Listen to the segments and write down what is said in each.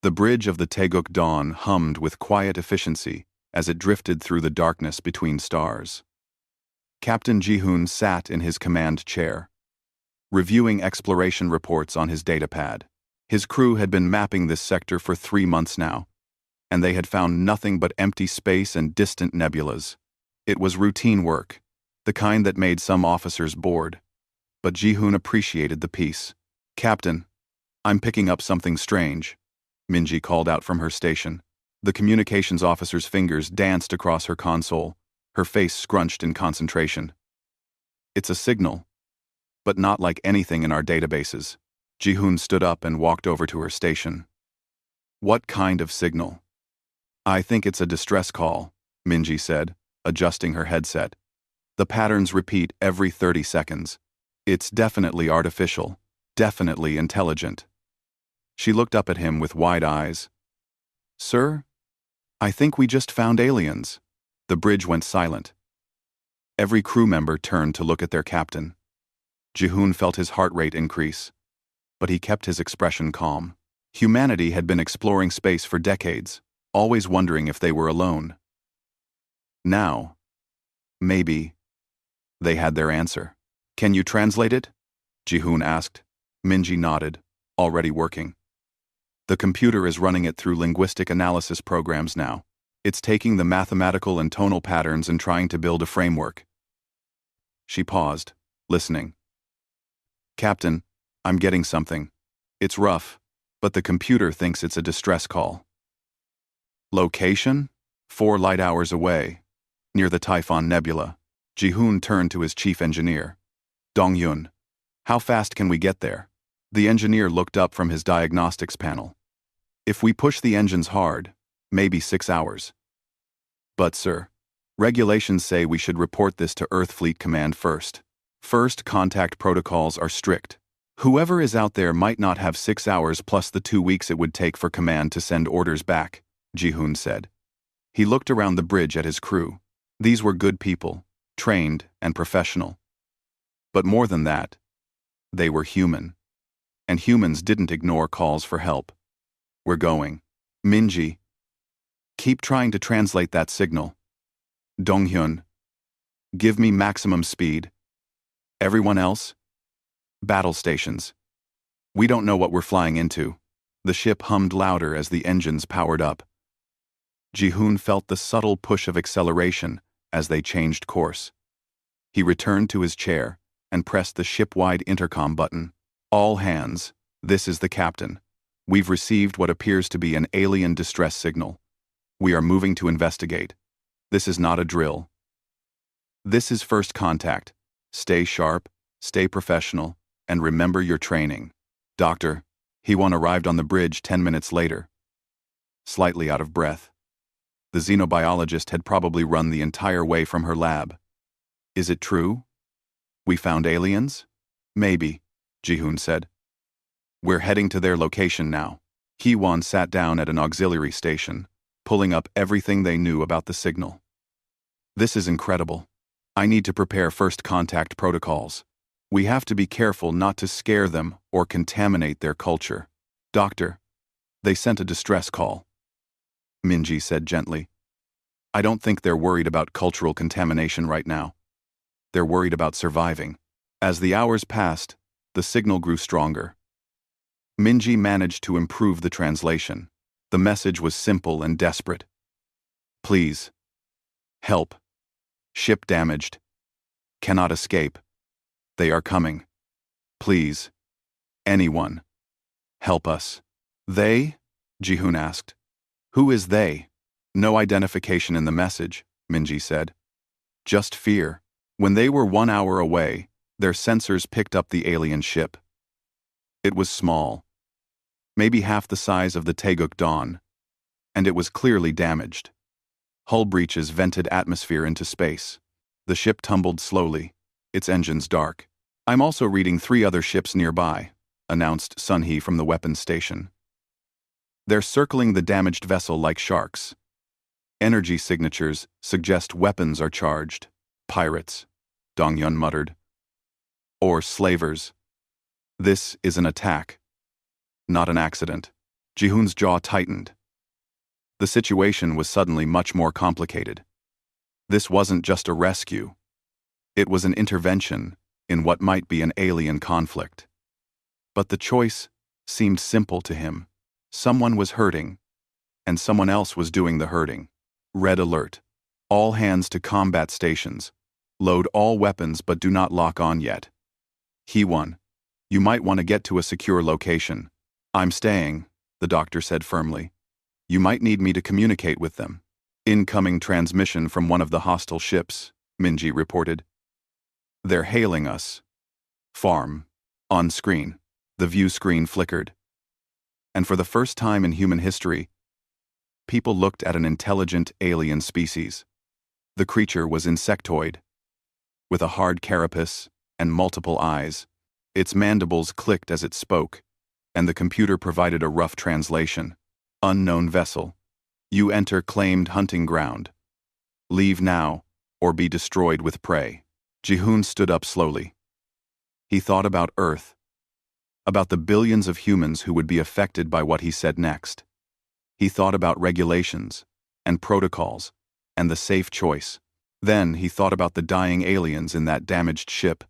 The bridge of the Taeguk Dawn hummed with quiet efficiency as it drifted through the darkness between stars. Captain Ji-hoon sat in his command chair, reviewing exploration reports on his datapad. His crew had been mapping this sector for 3 months now, and they had found nothing but empty space and distant nebulas. It was routine work, the kind that made some officers bored. But Ji-hoon appreciated the peace. "Captain, I'm picking up something strange," Minji called out from her station. The communications officer's fingers danced across her console, her face scrunched in concentration. "It's a signal, but not like anything in our databases." Ji-hoon stood up and walked over to her station. "What kind of signal?" "I think it's a distress call," Minji said, adjusting her headset. "The patterns repeat every 30 seconds. It's definitely artificial, definitely intelligent." She looked up at him with wide eyes. "Sir? I think we just found aliens." The bridge went silent. Every crew member turned to look at their captain. Ji-hoon felt his heart rate increase, but he kept his expression calm. Humanity had been exploring space for decades, always wondering if they were alone. Now, maybe, they had their answer. "Can you translate it?" Ji-hoon asked. Minji nodded, already working. "The computer is running it through linguistic analysis programs now. It's taking the mathematical and tonal patterns and trying to build a framework." She paused, listening. "Captain, I'm getting something. It's rough, but the computer thinks it's a distress call." "Location? 4 light hours away, near the Typhon Nebula." Ji-hoon turned to his chief engineer. "Dong-hyun, how fast can we get there?" The engineer looked up from his diagnostics panel. "If we push the engines hard, maybe 6 hours." "But sir, regulations say we should report this to Earth Fleet Command first. First contact protocols are strict. Whoever is out there might not have 6 hours plus the 2 weeks it would take for command to send orders back," Ji-hoon said. He looked around the bridge at his crew. These were good people, trained and professional. But more than that, they were human. And humans didn't ignore calls for help. "We're going." "Minji, keep trying to translate that signal." "Dong-hyun, give me maximum speed." "Everyone else?" "Battle stations. We don't know what we're flying into." The ship hummed louder as the engines powered up. Ji-hoon felt the subtle push of acceleration as they changed course. He returned to his chair and pressed the ship-wide intercom button. "All hands, this is the captain. We've received what appears to be an alien distress signal. We are moving to investigate. This is not a drill. This is first contact. Stay sharp, stay professional, and remember your training." "Doctor," Hee-won arrived on the bridge 10 minutes later, slightly out of breath. The xenobiologist had probably run the entire way from her lab. "Is it true? We found aliens?" "Maybe," Ji-hoon said. "We're heading to their location now." Hee-won sat down at an auxiliary station, pulling up everything they knew about the signal. "This is incredible. I need to prepare first contact protocols. We have to be careful not to scare them or contaminate their culture." "Doctor, they sent a distress call," Minji said gently. "I don't think they're worried about cultural contamination right now. They're worried about surviving." As the hours passed, the signal grew stronger. Minji managed to improve the translation. The message was simple and desperate. "Please. Help. Ship damaged. Cannot escape. They are coming. Please. Anyone. Help us." "They?" Ji-hoon asked. "Who is they?" "No identification in the message," Minji said. "Just fear." When they were 1 hour away, their sensors picked up the alien ship. It was small, maybe half the size of the Taeguk Dawn, and it was clearly damaged. Hull breaches vented atmosphere into space. The ship tumbled slowly, its engines dark. "I'm also reading 3 other ships nearby," announced Sun-hee from the weapons station. "They're circling the damaged vessel like sharks. Energy signatures suggest weapons are charged." "Pirates," Dong-hyun muttered. "Or slavers. This is an attack, not an accident." Ji-hoon's jaw tightened. The situation was suddenly much more complicated. This wasn't just a rescue. It was an intervention in what might be an alien conflict. But the choice seemed simple to him. Someone was hurting, and someone else was doing the hurting. Red alert. All hands to combat stations. Load all weapons but do not lock on yet. He-1. You might want to get to a secure location. I'm staying, the doctor said firmly. You might need me to communicate with them. Incoming transmission from one of the hostile ships, Minji reported. They're hailing us. Farm. On screen. The view screen flickered. And for the first time in human history, people looked at an intelligent alien species. The creature was insectoid, with a hard carapace and multiple eyes. Its mandibles clicked as it spoke, and the computer provided a rough translation. Unknown vessel. You enter claimed hunting ground. Leave now, or be destroyed with prey. Ji-hoon stood up slowly. He thought about Earth, about the billions of humans who would be affected by what he said next. He thought about regulations and protocols and the safe choice. Then he thought about the dying aliens in that damaged ship,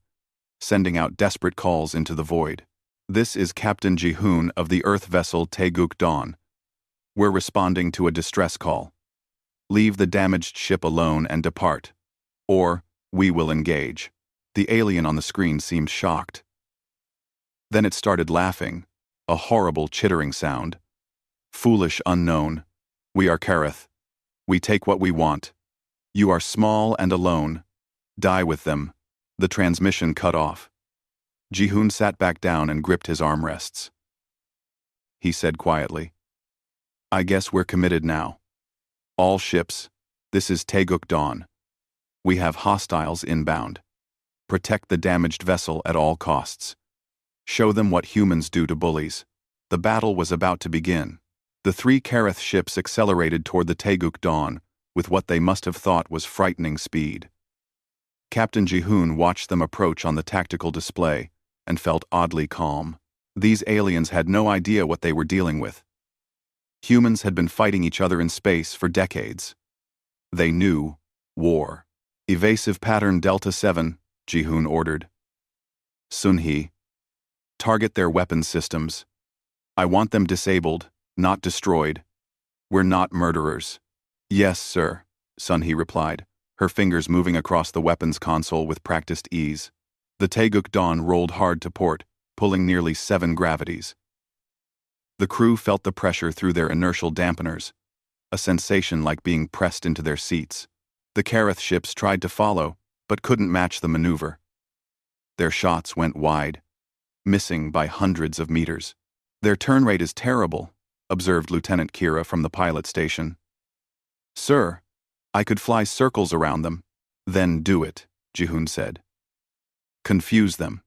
sending out desperate calls into the void. This is Captain Ji-hoon of the Earth vessel Taeguk Dawn. We're responding to a distress call. Leave the damaged ship alone and depart. Or, we will engage. The alien on the screen seemed shocked. Then it started laughing, a horrible chittering sound. Foolish unknown. We are Kareth. We take what we want. You are small and alone. Die with them. The transmission cut off. Ji-hoon sat back down and gripped his armrests. He said quietly, I guess we're committed now. All ships, this is Taeguk Dawn. We have hostiles inbound. Protect the damaged vessel at all costs. Show them what humans do to bullies. The battle was about to begin. The 3 Kareth ships accelerated toward the Taeguk Dawn with what they must have thought was frightening speed. Captain Ji-hoon watched them approach on the tactical display and felt oddly calm. These aliens had no idea what they were dealing with. Humans had been fighting each other in space for decades. They knew war. Evasive pattern Delta 7, Ji-hoon ordered. Sun-hee. Target their weapons systems. I want them disabled, not destroyed. We're not murderers. Yes, sir, Sun-hee replied, her fingers moving across the weapons console with practiced ease. The Taeguk Dawn rolled hard to port, pulling nearly 7 gravities. The crew felt the pressure through their inertial dampeners, a sensation like being pressed into their seats. The Kareth ships tried to follow, but couldn't match the maneuver. Their shots went wide, missing by hundreds of meters. Their turn rate is terrible, observed Lieutenant Kira from the pilot station. Sir, I could fly circles around them. Then do it, Ji-hoon said. Confuse them.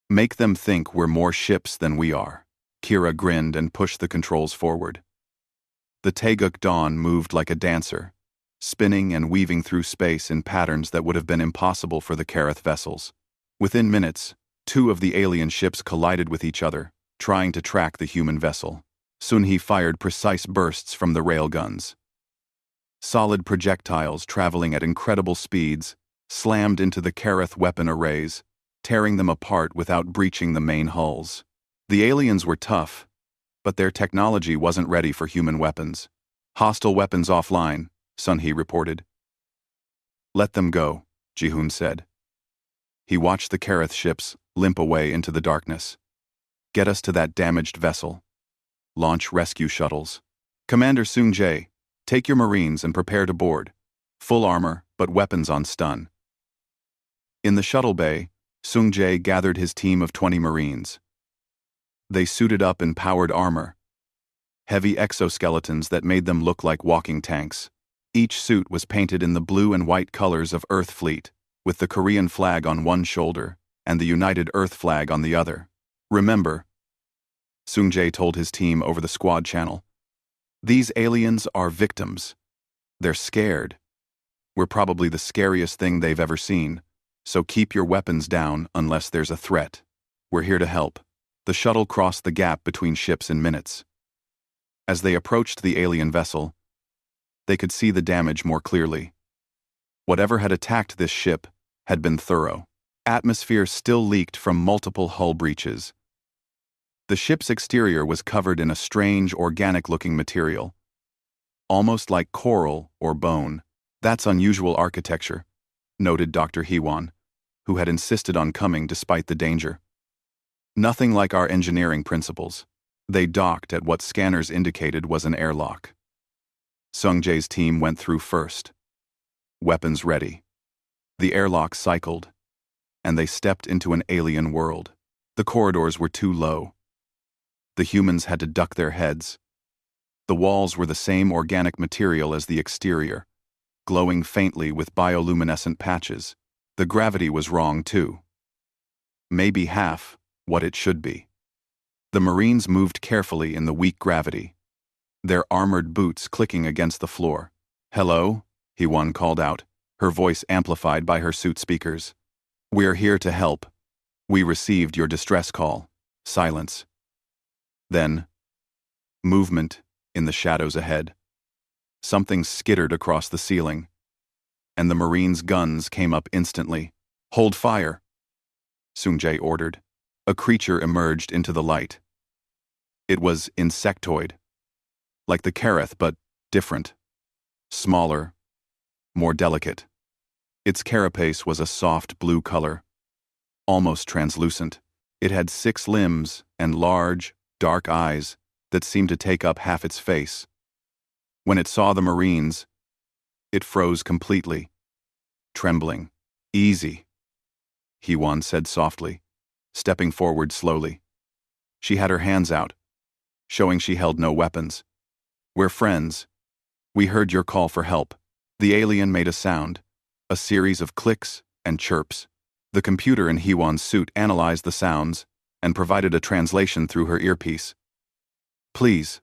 Make them think we're more ships than we are. Kira grinned and pushed the controls forward. The Taeguk Dawn moved like a dancer, spinning and weaving through space in patterns that would have been impossible for the Kareth vessels. Within minutes, 2 of the alien ships collided with each other, trying to track the human vessel. Sun-hee fired precise bursts from the railguns. Solid projectiles traveling at incredible speeds slammed into the Kareth weapon arrays, tearing them apart without breaching the main hulls. The aliens were tough, but their technology wasn't ready for human weapons. Hostile weapons offline, Sun-hee reported. Let them go, Ji-hoon said. He watched the Kareth ships limp away into the darkness. Get us to that damaged vessel. Launch rescue shuttles. Commander Sung-jae, take your Marines and prepare to board. Full armor, but weapons on stun. In the shuttle bay, Sung-jae gathered his team of 20 Marines. They suited up in powered armor, heavy exoskeletons that made them look like walking tanks. Each suit was painted in the blue and white colors of Earth Fleet, with the Korean flag on one shoulder and the United Earth flag on the other. Remember, Sung-jae told his team over the squad channel, these aliens are victims. They're scared. We're probably the scariest thing they've ever seen, so keep your weapons down unless there's a threat. We're here to help. The shuttle crossed the gap between ships in minutes. As they approached the alien vessel, they could see the damage more clearly. Whatever had attacked this ship had been thorough. Atmosphere still leaked from multiple hull breaches. The ship's exterior was covered in a strange, organic-looking material, almost like coral or bone. "That's unusual architecture," noted Dr. Hewan, who had insisted on coming despite the danger. "Nothing like our engineering principles." They docked at what scanners indicated was an airlock. Sungjae's team went through first, weapons ready. The airlock cycled, and they stepped into an alien world. The corridors were too low. The humans had to duck their heads. The walls were the same organic material as the exterior, glowing faintly with bioluminescent patches. The gravity was wrong, too. Maybe half what it should be. The Marines moved carefully in the weak gravity, their armored boots clicking against the floor. "Hello?" Hewan called out, her voice amplified by her suit speakers. "We're here to help. We received your distress call." Silence. Then, movement in the shadows ahead. Something skittered across the ceiling, and the Marines' guns came up instantly. "Hold fire," Sungjae ordered. A creature emerged into the light. It was insectoid, like the Kareth, but different. Smaller, more delicate. Its carapace was a soft blue color, almost translucent. It had 6 limbs and large, dark eyes that seemed to take up half its face. When it saw the Marines, it froze completely, trembling. "Easy," Hewan said softly, stepping forward slowly. She had her hands out, showing she held no weapons. "We're friends. We heard your call for help." The alien made a sound, a series of clicks and chirps. The computer in Hewan's suit analyzed the sounds and provided a translation through her earpiece. "Please,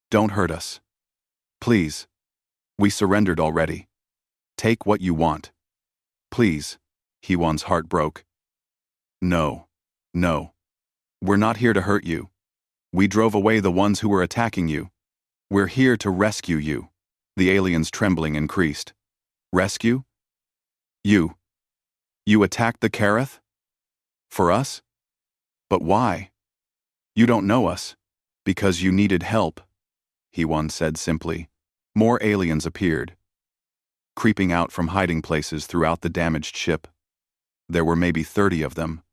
don't hurt us. Please. We surrendered already. Take what you want. Please." Hewan's heart broke. "No. No. We're not here to hurt you. We drove away the ones who were attacking you. We're here to rescue you." The alien's trembling increased. "Rescue? You attacked the Kareth? For us? But why? You don't know us." "Because you needed help," Hewan said simply. More aliens appeared, creeping out from hiding places throughout the damaged ship. There were maybe 30 of them,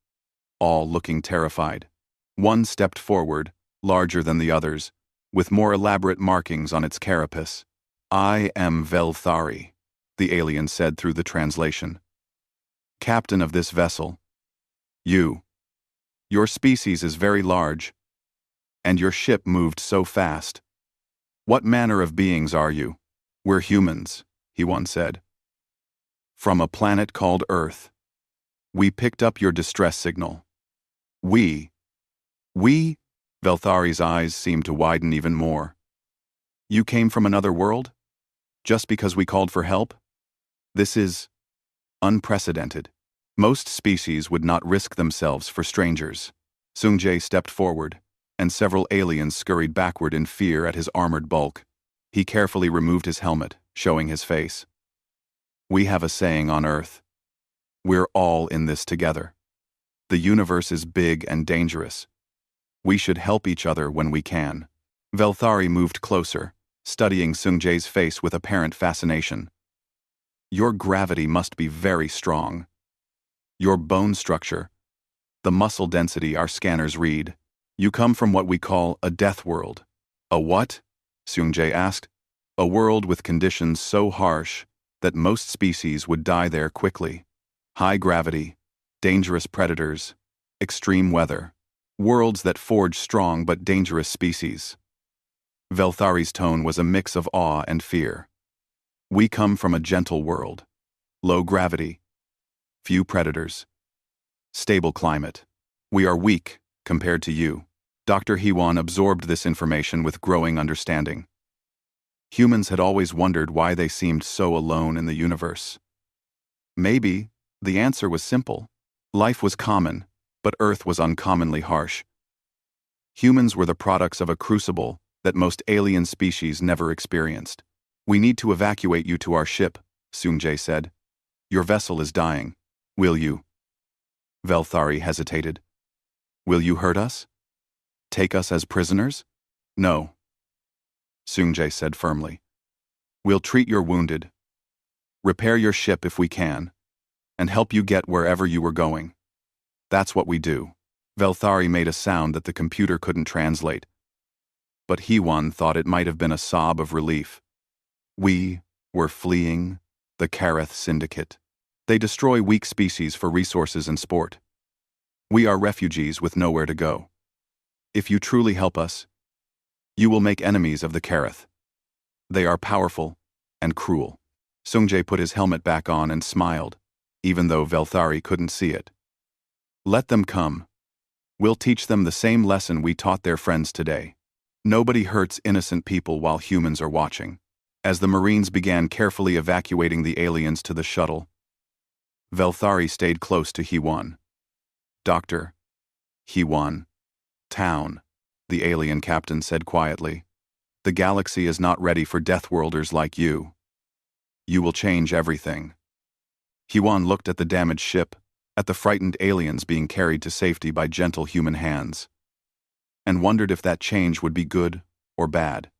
all looking terrified. One stepped forward, larger than the others, with more elaborate markings on its carapace. "I am Velthari," the alien said through the translation. "Captain of this vessel. Your species is very large, and your ship moved so fast. What manner of beings are you?" "We're humans," Hewan said. "From a planet called Earth. We picked up your distress signal." We? Velthari's eyes seemed to widen even more. "You came from another world? Just because we called for help? This is unprecedented. Most species would not risk themselves for strangers." Sungjae stepped forward, and several aliens scurried backward in fear at his armored bulk. He carefully removed his helmet, showing his face. "We have a saying on Earth. We're all in this together. The universe is big and dangerous. We should help each other when we can." Velthari moved closer, studying Sungjae's face with apparent fascination. "Your gravity must be very strong. Your bone structure, the muscle density our scanners read. You come from what we call a death world." "A what?" Sungjae asked. "A world with conditions so harsh that most species would die there quickly. High gravity, dangerous predators, extreme weather. Worlds that forge strong but dangerous species." Velthari's tone was a mix of awe and fear. "We come from a gentle world. Low gravity, few predators, stable climate. We are weak compared to you." Dr. Hewan absorbed this information with growing understanding. Humans had always wondered why they seemed so alone in the universe. Maybe the answer was simple. Life was common, but Earth was uncommonly harsh. Humans were the products of a crucible that most alien species never experienced. "We need to evacuate you to our ship," Soong-jae said. "Your vessel is dying. Will you?" Velthari hesitated. "Will you hurt us? Take us as prisoners?" "No," Soong-jae said firmly. "We'll treat your wounded, repair your ship if we can, and help you get wherever you were going. That's what we do." Velthari made a sound that the computer couldn't translate, but Hee-won thought it might have been a sob of relief. "We were fleeing the Kareth Syndicate. They destroy weak species for resources and sport. We are refugees with nowhere to go. If you truly help us, you will make enemies of the Kareth. They are powerful and cruel." Soong-jae put his helmet back on and smiled, even though Velthari couldn't see it. "Let them come. We'll teach them the same lesson we taught their friends today. Nobody hurts innocent people while humans are watching." As the Marines began carefully evacuating the aliens to the shuttle, Velthari stayed close to Hee-won. "Dr. Hee-won, town," the alien captain said quietly. "The galaxy is not ready for Deathworlders like you. You will change everything." Hee-won looked at the damaged ship, at the frightened aliens being carried to safety by gentle human hands, and wondered if that change would be good or bad.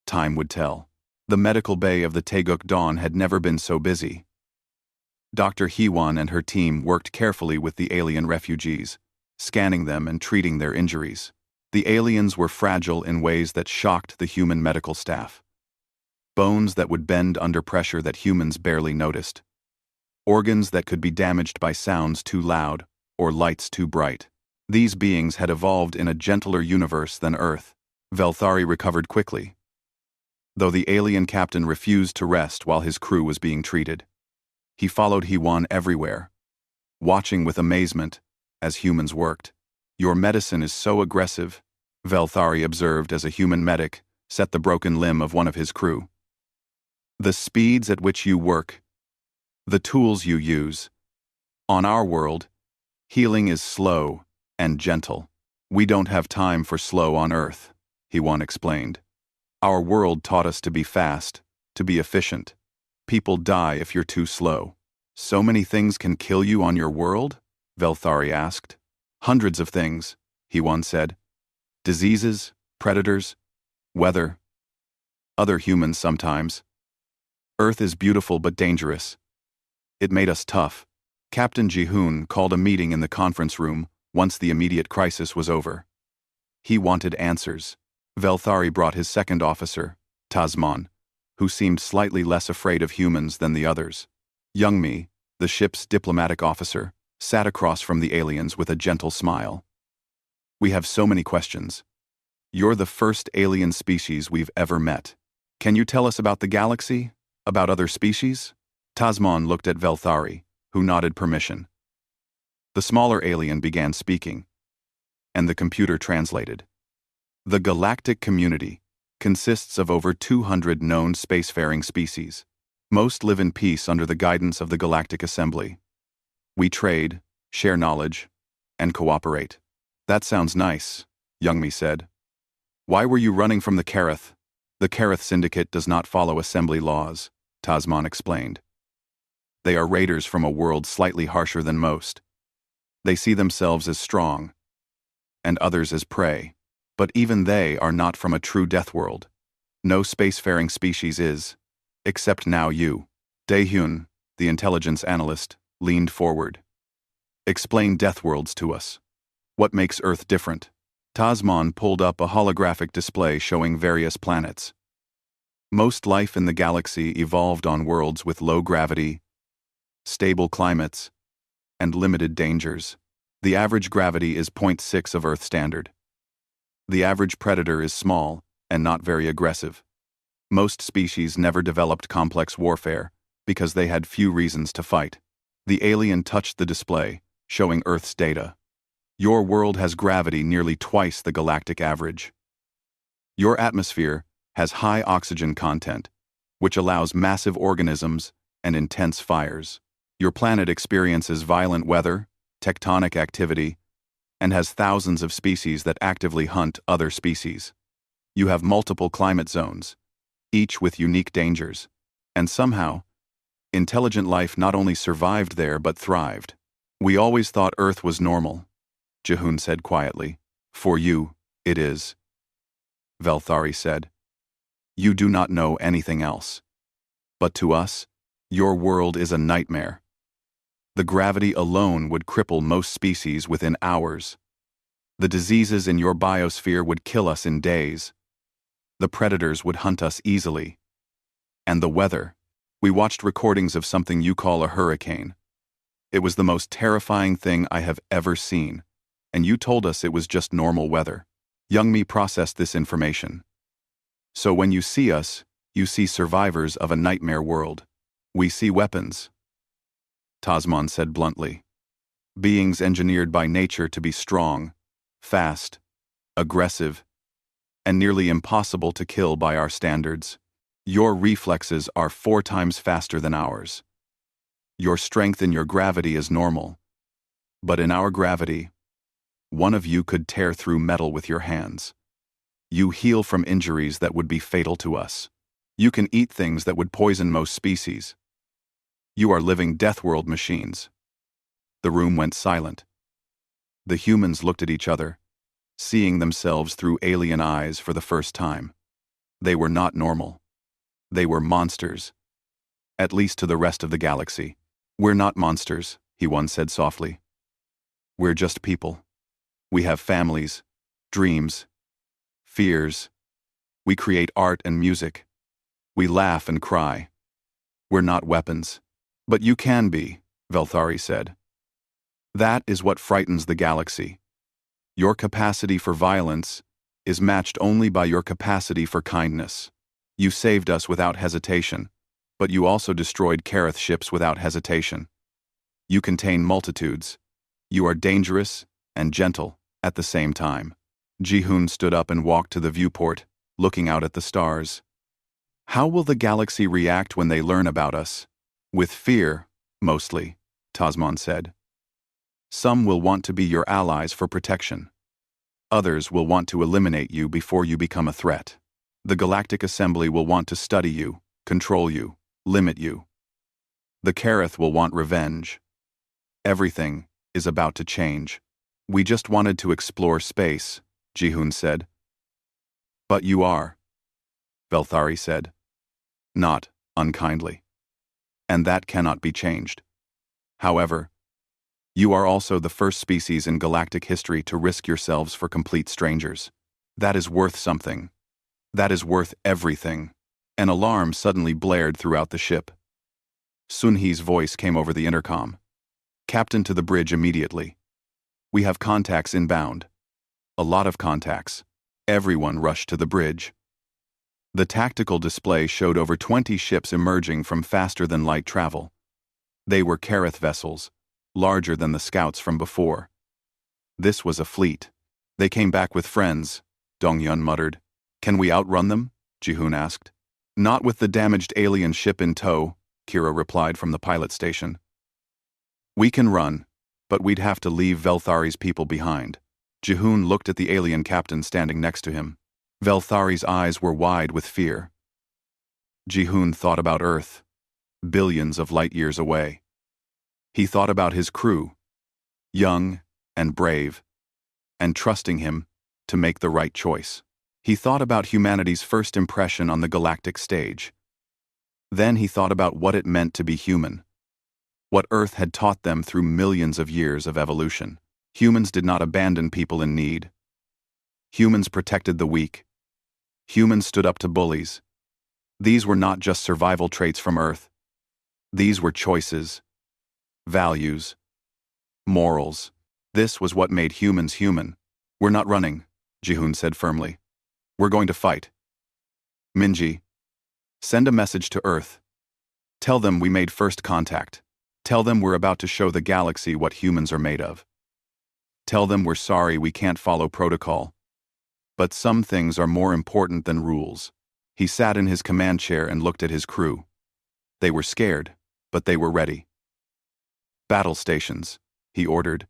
Time would tell. The medical bay of the Taeguk Dawn had never been so busy. Dr. Hee-won and her team worked carefully with the alien refugees, scanning them and treating their injuries. The aliens were fragile in ways that shocked the human medical staff. Bones that would bend under pressure that humans barely noticed. Organs that could be damaged by sounds too loud or lights too bright. These beings had evolved in a gentler universe than Earth. Velthari recovered quickly, though the alien captain refused to rest while his crew was being treated. He followed Hee-won everywhere, watching with amazement as humans worked. "Your medicine is so aggressive," Velthari observed as a human medic set the broken limb of one of his crew. "The speeds at which you work, the tools you use. On our world, healing is slow and gentle. We don't have time for slow on Earth," Hee-won explained. "Our world taught us to be fast, to be efficient. People die if you're too slow." "So many things can kill you on your world?" Velthari asked. "Hundreds of things," Hee-won said. "Diseases, predators, weather, other humans sometimes. Earth is beautiful but dangerous. It made us tough." Captain Ji-hoon called a meeting in the conference room once the immediate crisis was over. He wanted answers. Velthari brought his second officer, Tasman, who seemed slightly less afraid of humans than the others. Youngmi, the ship's diplomatic officer, sat across from the aliens with a gentle smile. "We have so many questions. You're the first alien species we've ever met. Can you tell us about the galaxy? About other species?" Tasman looked at Velthari, who nodded permission. The smaller alien began speaking, and the computer translated. "The galactic community consists of over 200 known spacefaring species. Most live in peace under the guidance of the Galactic Assembly. We trade, share knowledge, and cooperate." "That sounds nice," Youngmi said. "Why were you running from the Kareth?" "The Kareth Syndicate does not follow assembly laws," Tasman explained. "They are raiders from a world slightly harsher than most. They see themselves as strong, and others as prey. But even they are not from a true death world. No spacefaring species is, except now you." Dae-hyun, the intelligence analyst, leaned forward. "Explain death worlds to us. What makes Earth different?" Tasman pulled up a holographic display showing various planets. "Most life in the galaxy evolved on worlds with low gravity, stable climates, and limited dangers. The average gravity is 0.6 of Earth standard. The average predator is small and not very aggressive. Most species never developed complex warfare because they had few reasons to fight." The alien touched the display, showing Earth's data. "Your world has gravity nearly twice the galactic average. Your atmosphere has high oxygen content, which allows massive organisms and intense fires. Your planet experiences violent weather, tectonic activity, and has thousands of species that actively hunt other species. You have multiple climate zones, each with unique dangers. And somehow, intelligent life not only survived there but thrived. We always thought Earth was normal, Jihoon said quietly. For you, it is, Velthari said. You do not know anything else. But to us, your world is a nightmare. The gravity alone would cripple most species within hours. The diseases in your biosphere would kill us in days. The predators would hunt us easily. And the weather. We watched recordings of something you call a hurricane. It was the most terrifying thing I have ever seen, and you told us it was just normal weather. Youngmi processed this information. So when you see us, you see survivors of a nightmare world. We see weapons, Tasman said bluntly. Beings engineered by nature to be strong, fast, aggressive, and nearly impossible to kill by our standards. Your reflexes are 4 times faster than ours. Your strength in your gravity is normal. But in our gravity, one of you could tear through metal with your hands. You heal from injuries that would be fatal to us. You can eat things that would poison most species. You are living Deathworld machines. The room went silent. The humans looked at each other, seeing themselves through alien eyes for the first time. They were not normal. They were monsters. At least to the rest of the galaxy. We're not monsters, he once said softly. We're just people. We have families, dreams, fears. We create art and music. We laugh and cry. We're not weapons. But you can be, Velthari said. That is what frightens the galaxy. Your capacity for violence is matched only by your capacity for kindness. You saved us without hesitation, but you also destroyed Kareth ships without hesitation. You contain multitudes. You are dangerous and gentle at the same time. Jihoon stood up and walked to the viewport, looking out at the stars. How will the galaxy react when they learn about us? With fear, mostly, Tasman said. Some will want to be your allies for protection. Others will want to eliminate you before you become a threat. The Galactic Assembly will want to study you, control you, limit you. The Kareth will want revenge. Everything is about to change. We just wanted to explore space, Jihoon said. But you are, Velthari said. Not unkindly. And that cannot be changed. However, you are also the first species in galactic history to risk yourselves for complete strangers. That is worth something. That is worth everything. An alarm suddenly blared throughout the ship. Sunhee's voice came over the intercom. Captain to the bridge immediately. We have contacts inbound. A lot of contacts. Everyone rushed to the bridge. The tactical display showed over 20 ships emerging from faster-than-light travel. They were Kareth vessels, larger than the scouts from before. This was a fleet. They came back with friends, Dongyun muttered. Can we outrun them? Jihoon asked. Not with the damaged alien ship in tow, Kira replied from the pilot station. We can run, but we'd have to leave Velthari's people behind. Jihoon looked at the alien captain standing next to him. Velthari's eyes were wide with fear. Jihoon thought about Earth, billions of light years away. He thought about his crew, young and brave, and trusting him to make the right choice. He thought about humanity's first impression on the galactic stage. Then he thought about what it meant to be human, what Earth had taught them through millions of years of evolution. Humans did not abandon people in need. Humans protected the weak. Humans stood up to bullies. These were not just survival traits from Earth. These were choices, values, morals. This was what made humans human. We're not running, Jihoon said firmly. We're going to fight. Minji, send a message to Earth. Tell them we made first contact. Tell them we're about to show the galaxy what humans are made of. Tell them we're sorry we can't follow protocol. But some things are more important than rules. He sat in his command chair and looked at his crew. They were scared, but they were ready. Battle stations, he ordered.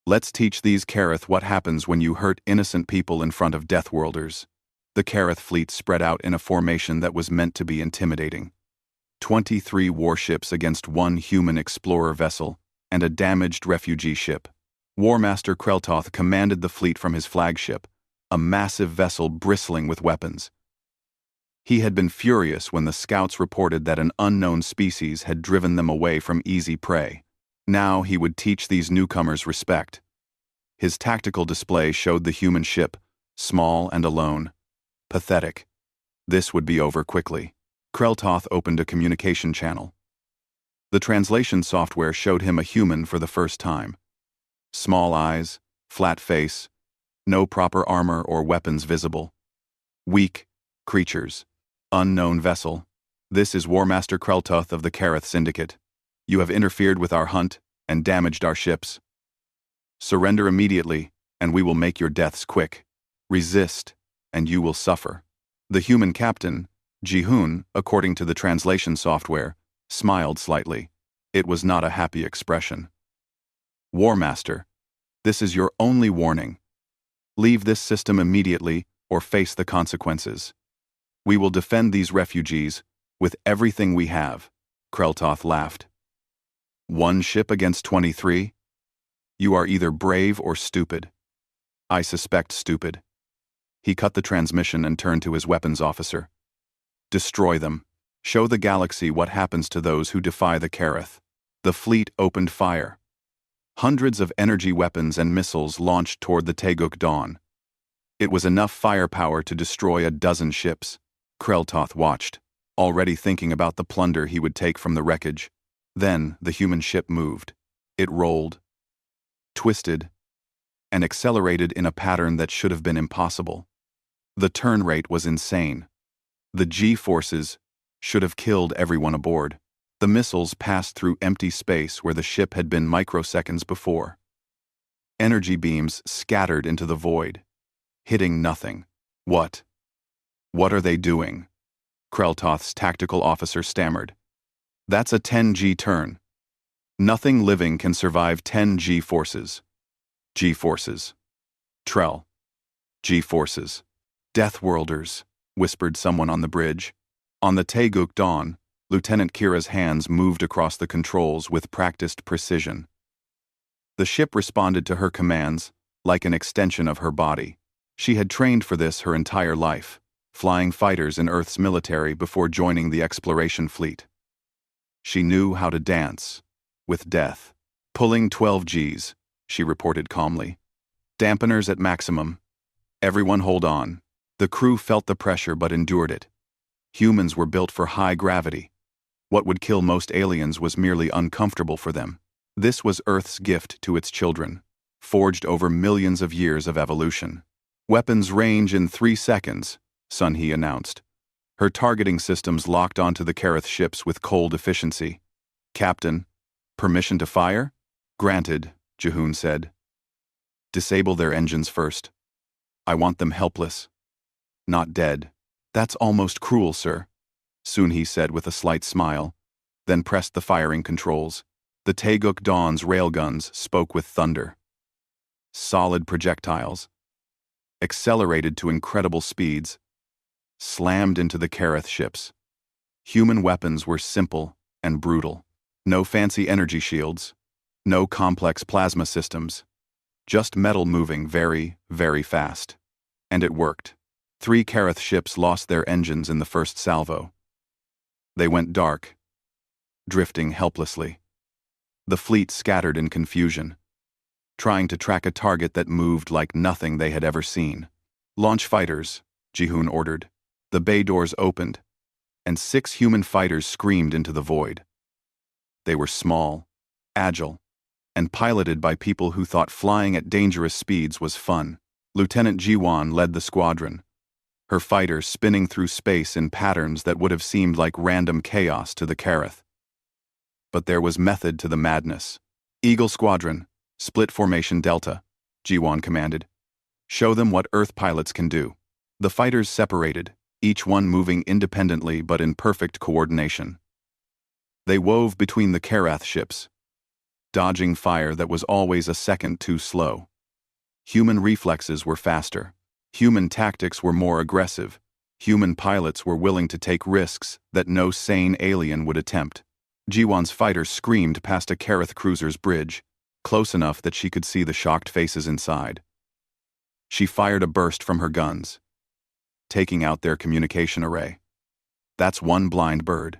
Let's teach these Kareth what happens when you hurt innocent people in front of Deathworlders. The Kareth fleet spread out in a formation that was meant to be intimidating. 23 warships against one human explorer vessel and a damaged refugee ship. War Master Kreltoth commanded the fleet from his flagship, a massive vessel bristling with weapons. He had been furious when the scouts reported that an unknown species had driven them away from easy prey. Now he would teach these newcomers respect. His tactical display showed the human ship, small and alone. Pathetic. This would be over quickly. Kreltoth opened a communication channel. The translation software showed him a human for the first time. Small eyes, flat face, no proper armor or weapons visible. Weak creatures. Unknown vessel. This is War Master Kreltoth of the Kareth Syndicate. You have interfered with our hunt and damaged our ships. Surrender immediately, and we will make your deaths quick. Resist, and you will suffer. The human captain, Ji-hoon, according to the translation software, smiled slightly. It was not a happy expression. War Master, this is your only warning. Leave this system immediately or face the consequences. We will defend these refugees with everything we have. Kreltoth laughed. One ship against 23? You are either brave or stupid. I suspect stupid. He cut the transmission and turned to his weapons officer. Destroy them. Show the galaxy what happens to those who defy the Kareth. The fleet opened fire. Hundreds of energy weapons and missiles launched toward the Taeguk Dawn. It was enough firepower to destroy a dozen ships. Kreltoth watched, already thinking about the plunder he would take from the wreckage. Then the human ship moved. It rolled, twisted, and accelerated in a pattern that should have been impossible. The turn rate was insane. The G-forces should have killed everyone aboard. The missiles passed through empty space where the ship had been microseconds before. Energy beams scattered into the void, hitting nothing. What are they doing? Kreltoth's tactical officer stammered. That's a 10G turn. Nothing living can survive 10 G-forces. G-forces. Trell. G-forces. Deathworlders, whispered someone on the bridge. On the Taeguk Dawn, Lieutenant Kira's hands moved across the controls with practiced precision. The ship responded to her commands like an extension of her body. She had trained for this her entire life, flying fighters in Earth's military before joining the exploration fleet. She knew how to dance with death. Pulling 12 Gs, she reported calmly. Dampeners at maximum. Everyone hold on. The crew felt the pressure but endured it. Humans were built for high gravity. What would kill most aliens was merely uncomfortable for them. This was Earth's gift to its children, forged over millions of years of evolution. Weapons range in 3 seconds, Sun He announced. Her targeting systems locked onto the Kareth ships with cold efficiency. Captain, permission to fire? Granted, Ji-hoon said. Disable their engines first. I want them helpless. Not dead. That's almost cruel, sir, Sun He said with a slight smile, then pressed the firing controls. The Taeguk Dawn's railguns spoke with thunder. Solid projectiles, accelerated to incredible speeds, slammed into the Kareth ships. Human weapons were simple and brutal. No fancy energy shields, no complex plasma systems, just metal moving very, very fast. And it worked. 3 Kareth ships lost their engines in the first salvo. They went dark, drifting helplessly. The fleet scattered in confusion, trying to track a target that moved like nothing they had ever seen. Launch fighters, Ji-hoon ordered. The bay doors opened, and 6 human fighters screamed into the void. They were small, agile, and piloted by people who thought flying at dangerous speeds was fun. Lieutenant Ji-won led the squadron, her fighter spinning through space in patterns that would have seemed like random chaos to the Kareth. But there was method to the madness. Eagle Squadron, split formation Delta, Ji-won commanded. Show them what Earth pilots can do. The fighters separated, each one moving independently but in perfect coordination. They wove between the Kareth ships, dodging fire that was always a second too slow. Human reflexes were faster. Human tactics were more aggressive. Human pilots were willing to take risks that no sane alien would attempt. Jiwan's fighter screamed past a Kareth cruiser's bridge, close enough that she could see the shocked faces inside. She fired a burst from her guns, taking out their communication array. That's one blind bird.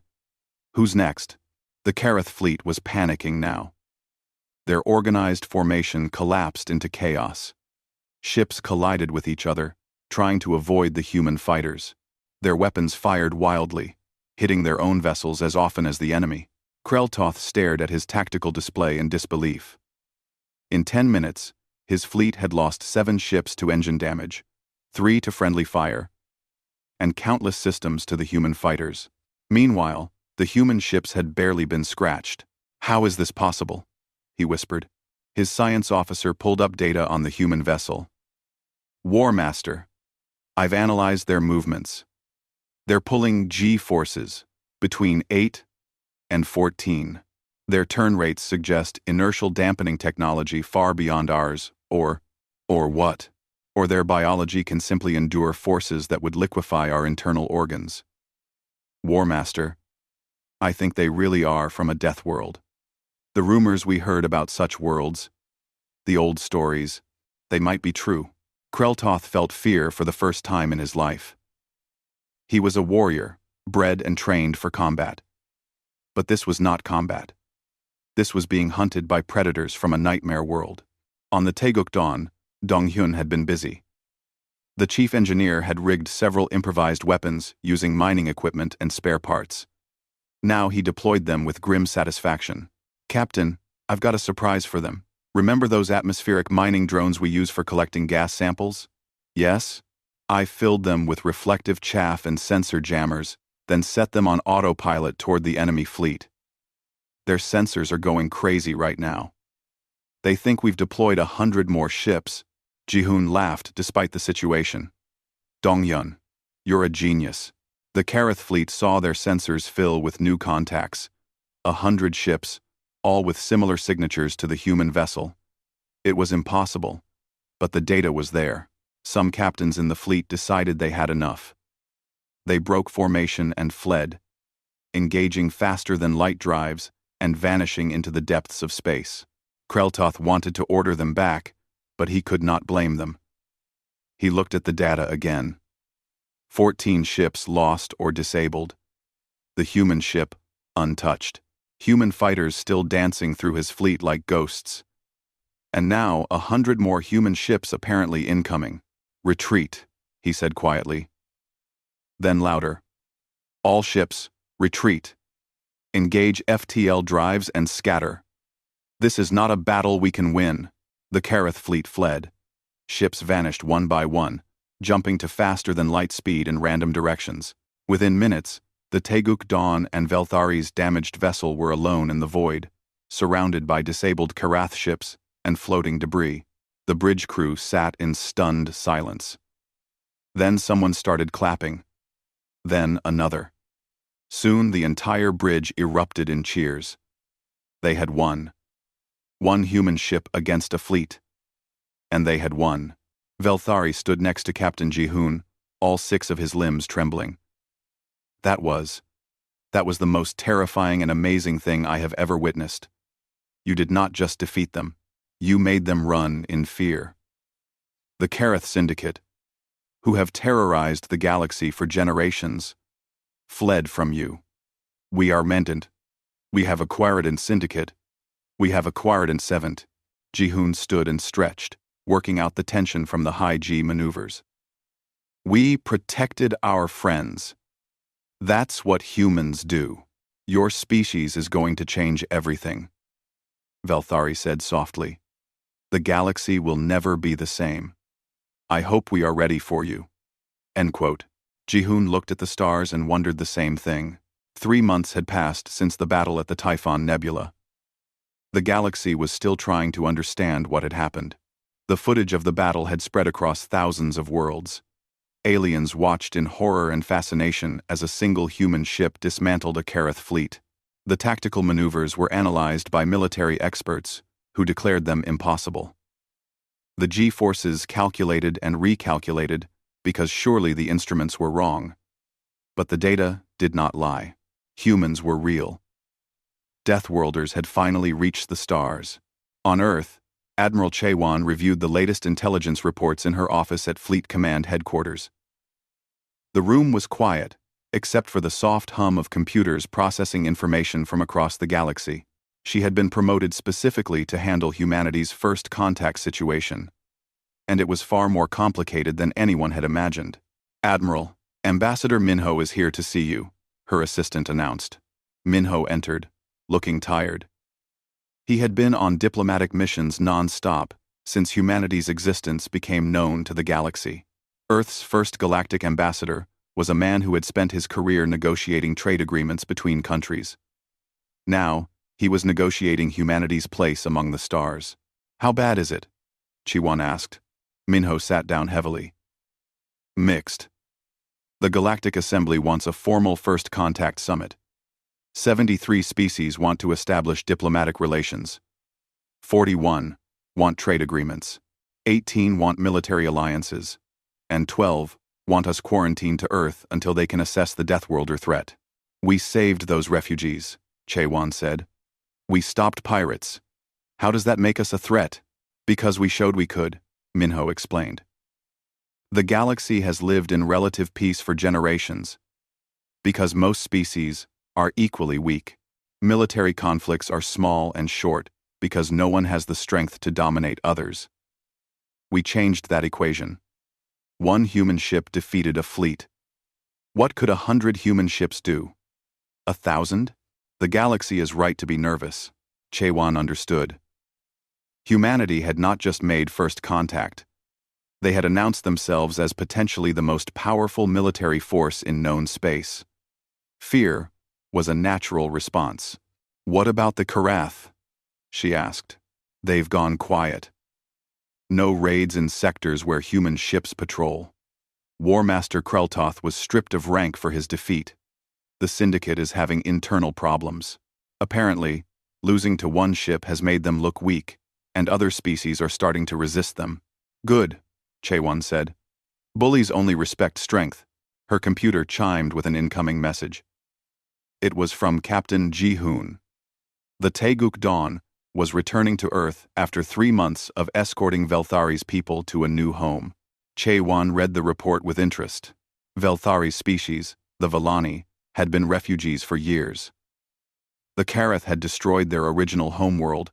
Who's next? The Kareth fleet was panicking now. Their organized formation collapsed into chaos. Ships collided with each other, trying to avoid the human fighters. Their weapons fired wildly, hitting their own vessels as often as the enemy. Kreltoth stared at his tactical display in disbelief. In 10 minutes, his fleet had lost 7 ships to engine damage, 3 to friendly fire, and countless systems to the human fighters. Meanwhile, the human ships had barely been scratched. "How is this possible?" he whispered. His science officer pulled up data on the human vessel. "War Master, I've analyzed their movements. They're pulling G-forces between 8 and 14. Their turn rates suggest inertial dampening technology far beyond ours, or what? Or their biology can simply endure forces that would liquefy our internal organs. War Master, I think they really are from a death world. The rumors we heard about such worlds, the old stories, they might be true." Kreltoth felt fear for the first time in his life. He was a warrior, bred and trained for combat. But this was not combat. This was being hunted by predators from a nightmare world. On the Taeguk Dawn, Donghyun had been busy. The chief engineer had rigged several improvised weapons using mining equipment and spare parts. Now he deployed them with grim satisfaction. "Captain, I've got a surprise for them. Remember those atmospheric mining drones we use for collecting gas samples? Yes? I filled them with reflective chaff and sensor jammers, then set them on autopilot toward the enemy fleet. Their sensors are going crazy right now. They think we've deployed 100 more ships." Jihoon laughed despite the situation. "Dongyun, you're a genius." The Kareth fleet saw their sensors fill with new contacts. 100 ships, all with similar signatures to the human vessel. It was impossible, but the data was there. Some captains in the fleet decided they had enough. They broke formation and fled, engaging faster than light drives and vanishing into the depths of space. Kreltoth wanted to order them back, but he could not blame them. He looked at the data again. 14 ships lost or disabled. The human ship, untouched. Human fighters still dancing through his fleet like ghosts. And now 100 more human ships apparently incoming. "Retreat," he said quietly. Then louder. "All ships, retreat. Engage FTL drives and scatter. This is not a battle we can win." The Kareth fleet fled. Ships vanished one by one, jumping to faster than light speed in random directions. Within minutes, the Taeguk Dawn and Velthari's damaged vessel were alone in the void, surrounded by disabled Karath ships and floating debris. The bridge crew sat in stunned silence. Then someone started clapping. Then another. Soon the entire bridge erupted in cheers. They had won. One human ship against a fleet. And they had won. Velthari stood next to Captain Jihoon, all 6 of his limbs trembling. That was the most terrifying and amazing thing I have ever witnessed. You did not just defeat them. You made them run in fear. The Kareth Syndicate, who have terrorized the galaxy for generations, fled from you. We are mendant. We have acquired in Syndicate. We have acquired in Seventh. Jihoon stood and stretched, working out the tension from the high G maneuvers. We protected our friends. That's what humans do. Your species is going to change everything, Velthari said softly. The galaxy will never be the same. I hope we are ready for you. End quote. Jihoon looked at the stars and wondered the same thing. 3 months had passed since the battle at the Typhon Nebula. The galaxy was still trying to understand what had happened. The footage of the battle had spread across thousands of worlds. Aliens watched in horror and fascination as a single human ship dismantled a Kareth fleet. The tactical maneuvers were analyzed by military experts, who declared them impossible. The G-forces calculated and recalculated, because surely the instruments were wrong. But the data did not lie. Humans were real. Deathworlders had finally reached the stars. On Earth, Admiral Chewan reviewed the latest intelligence reports in her office at Fleet Command Headquarters. The room was quiet, except for the soft hum of computers processing information from across the galaxy. She had been promoted specifically to handle humanity's first contact situation. And it was far more complicated than anyone had imagined. "Admiral, Ambassador Minho is here to see you," her assistant announced. Minho entered, looking tired. He had been on diplomatic missions non-stop since humanity's existence became known to the galaxy. Earth's first galactic ambassador was a man who had spent his career negotiating trade agreements between countries. Now, he was negotiating humanity's place among the stars. "How bad is it?" Chewan asked. Minho sat down heavily. "Mixed. The Galactic Assembly wants a formal first contact summit. 73 species want to establish diplomatic relations. 41 want trade agreements. 18 want military alliances. And 12 want us quarantined to Earth until they can assess the Deathworlder threat. We saved those refugees," Chewan said. "We stopped pirates. How does that make us a threat?" "Because we showed we could," Minho explained. "The galaxy has lived in relative peace for generations. Because most species are equally weak. Military conflicts are small and short because no one has the strength to dominate others. We changed that equation. One human ship defeated a fleet. What could 100 human ships do? 1,000? The galaxy is right to be nervous." Chewan understood. Humanity had not just made first contact. They had announced themselves as potentially the most powerful military force in known space. Fear was a natural response. "What about the Karath?" she asked. "They've gone quiet. No raids in sectors where human ships patrol. War Master Kreltoth was stripped of rank for his defeat. The Syndicate is having internal problems. Apparently, losing to one ship has made them look weak, and other species are starting to resist them." "Good," Chewan said. "Bullies only respect strength." Her computer chimed with an incoming message. It was from Captain Ji-hoon. The Taeguk Dawn was returning to Earth after 3 months of escorting Velthari's people to a new home. Chewan read the report with interest. Velthari's species, the Vellani, had been refugees for years. The Karath had destroyed their original homeworld,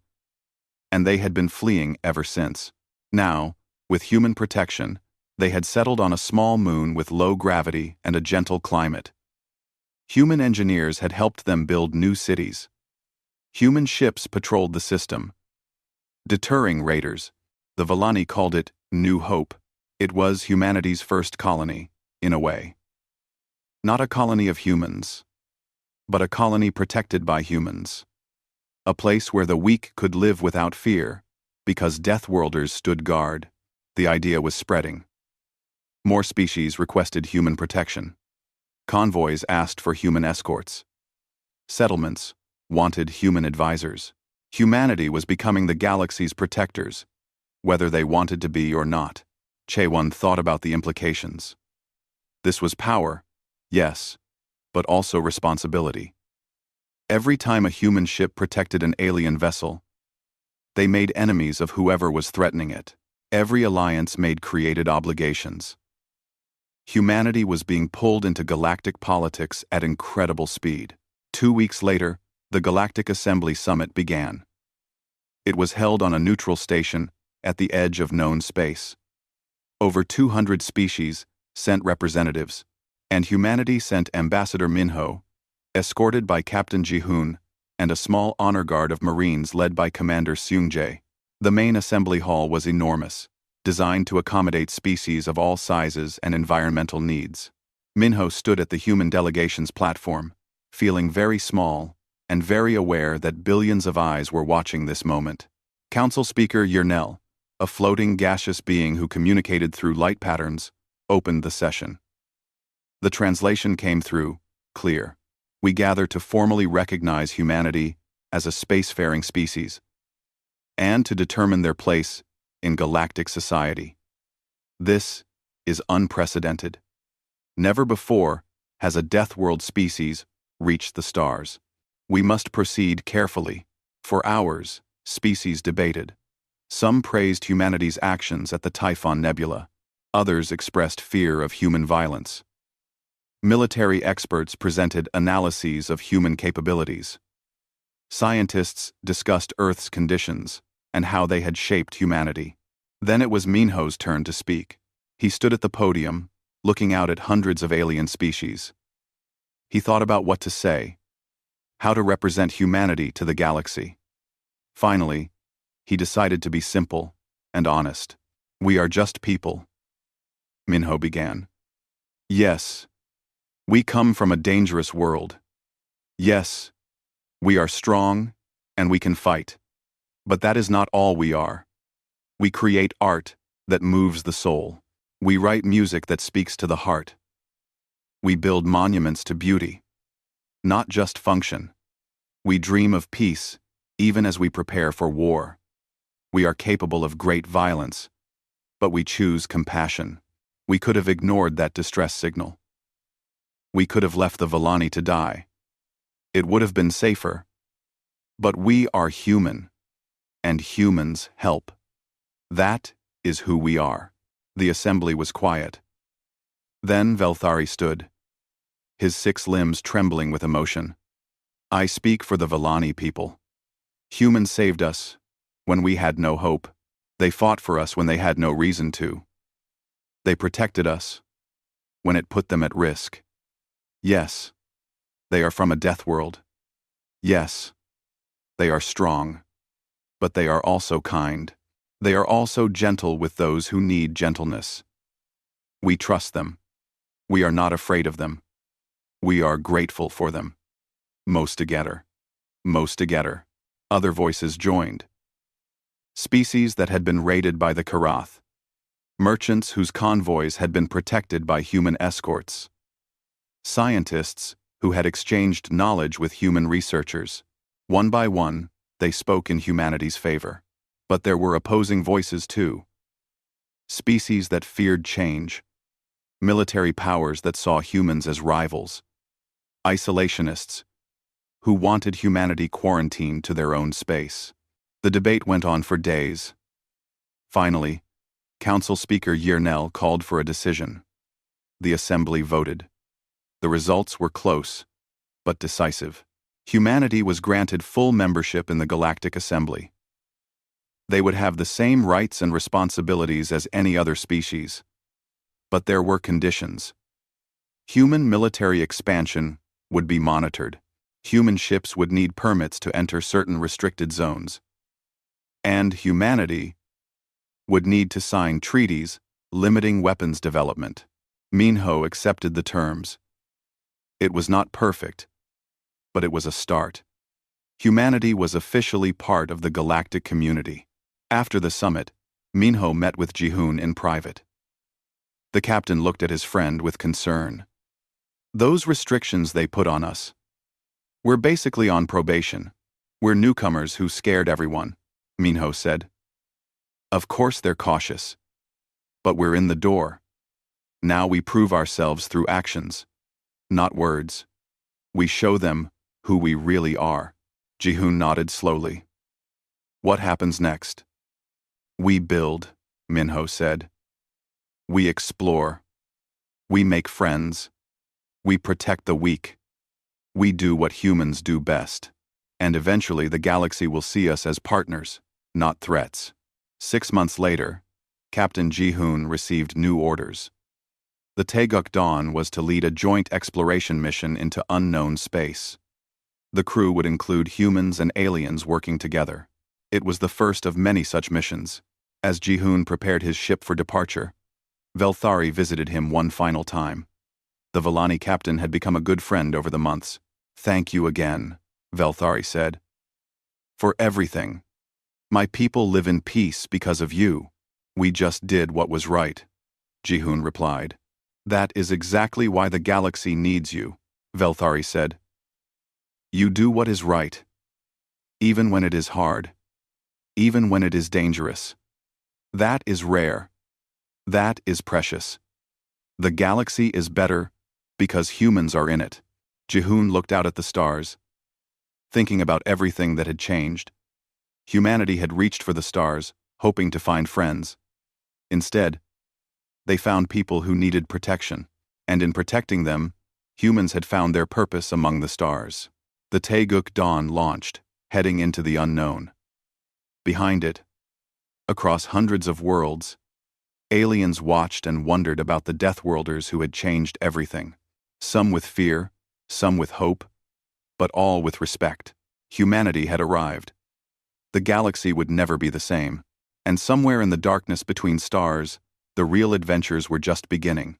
and they had been fleeing ever since. Now, with human protection, they had settled on a small moon with low gravity and a gentle climate. Human engineers had helped them build new cities. Human ships patrolled the system, deterring raiders. The Vellani called it New Hope. It was humanity's first colony, in a way. Not a colony of humans, but a colony protected by humans. A place where the weak could live without fear, because Deathworlders stood guard. The idea was spreading. More species requested human protection. Convoys asked for human escorts. Settlements wanted human advisors. Humanity was becoming the galaxy's protectors, whether they wanted to be or not. Chewan thought about the implications. This was power, yes, but also responsibility. Every time a human ship protected an alien vessel, they made enemies of whoever was threatening it. Every alliance made created obligations. Humanity was being pulled into galactic politics at incredible speed. 2 weeks later, the Galactic Assembly Summit began. It was held on a neutral station at the edge of known space. Over 200 species sent representatives, and humanity sent Ambassador Minho, escorted by Captain Ji-hoon and a small honor guard of Marines led by Commander Seung-jae. The main assembly hall was enormous, designed to accommodate species of all sizes and environmental needs. Minho stood at the human delegation's platform, feeling very small and very aware that billions of eyes were watching this moment. Council Speaker Yernell, a floating gaseous being who communicated through light patterns, opened the session. The translation came through, clear. "We gather to formally recognize humanity as a spacefaring species, and to determine their place in galactic society. This is unprecedented. Never before has a Deathworld species reached the stars. We must proceed carefully. For hours, species debated. Some praised humanity's actions at the Typhon Nebula. Others expressed fear of human violence. Military experts presented analyses of human capabilities. Scientists discussed Earth's conditions and how they had shaped humanity. Then it was Minho's turn to speak. He stood at the podium, looking out at hundreds of alien species. He thought about what to say, how to represent humanity to the galaxy. Finally, he decided to be simple and honest. We are just people. Minho began. Yes, we come from a dangerous world. Yes, we are strong and we can fight. But that is not all we are. We create art that moves the soul. We write music that speaks to the heart. We build monuments to beauty, not just function. We dream of peace, even as we prepare for war. We are capable of great violence, but we choose compassion. We could have ignored that distress signal. We could have left the Villani to die. It would have been safer. But we are human, and humans help. That is who we are. The assembly was quiet. Then Velthari stood, his 6 limbs trembling with emotion. I speak for the Villani people. Humans saved us when we had no hope. They fought for us when they had no reason to. They protected us when it put them at risk. Yes, they are from a death world. Yes, they are strong, but they are also kind. They are also gentle with those who need gentleness. We trust them. We are not afraid of them. We are grateful for them. Most together. Most together. Other voices joined. Species that had been raided by the Karath. Merchants whose convoys had been protected by human escorts. Scientists who had exchanged knowledge with human researchers. One by one, they spoke in humanity's favor. But there were opposing voices too. Species that feared change. Military powers that saw humans as rivals. Isolationists who wanted humanity quarantined to their own space. The debate went on for days. Finally, Council Speaker Yirnel called for a decision. The Assembly voted. The results were close, but decisive. Humanity was granted full membership in the Galactic Assembly. They would have the same rights and responsibilities as any other species. But there were conditions. Human military expansion would be monitored. Human ships would need permits to enter certain restricted zones. And humanity would need to sign treaties limiting weapons development. Minho accepted the terms. It was not perfect, but it was a start. Humanity was officially part of the galactic community. After the summit, Minho met with Jihoon in private. The captain looked at his friend with concern. Those restrictions they put on us. We're basically on probation. We're newcomers who scared everyone, Minho said. Of course they're cautious. But we're in the door. Now we prove ourselves through actions, not words. We show them who we really are. Jihoon nodded slowly. What happens next? We build, Minho said. We explore. We make friends. We protect the weak. We do what humans do best. And eventually the galaxy will see us as partners, not threats. 6 months later, Captain Jihoon received new orders. The Taeguk Dawn was to lead a joint exploration mission into unknown space. The crew would include humans and aliens working together. It was the first of many such missions. As Jihoon prepared his ship for departure, Velthari visited him one final time. The Villani captain had become a good friend over the months. Thank you again, Velthari said. For everything. My people live in peace because of you. We just did what was right, Jihoon replied. That is exactly why the galaxy needs you, Velthari said. You do what is right. Even when it is hard. Even when it is dangerous. That is rare. That is precious. The galaxy is better because humans are in it. Jihoon looked out at the stars, thinking about everything that had changed. Humanity had reached for the stars, hoping to find friends. Instead, they found people who needed protection, and in protecting them, humans had found their purpose among the stars. The Taeguk Dawn launched, heading into the unknown. Behind it, across hundreds of worlds, aliens watched and wondered about the Deathworlders who had changed everything. Some with fear, some with hope, but all with respect. Humanity had arrived. The galaxy would never be the same, and somewhere in the darkness between stars, the real adventures were just beginning.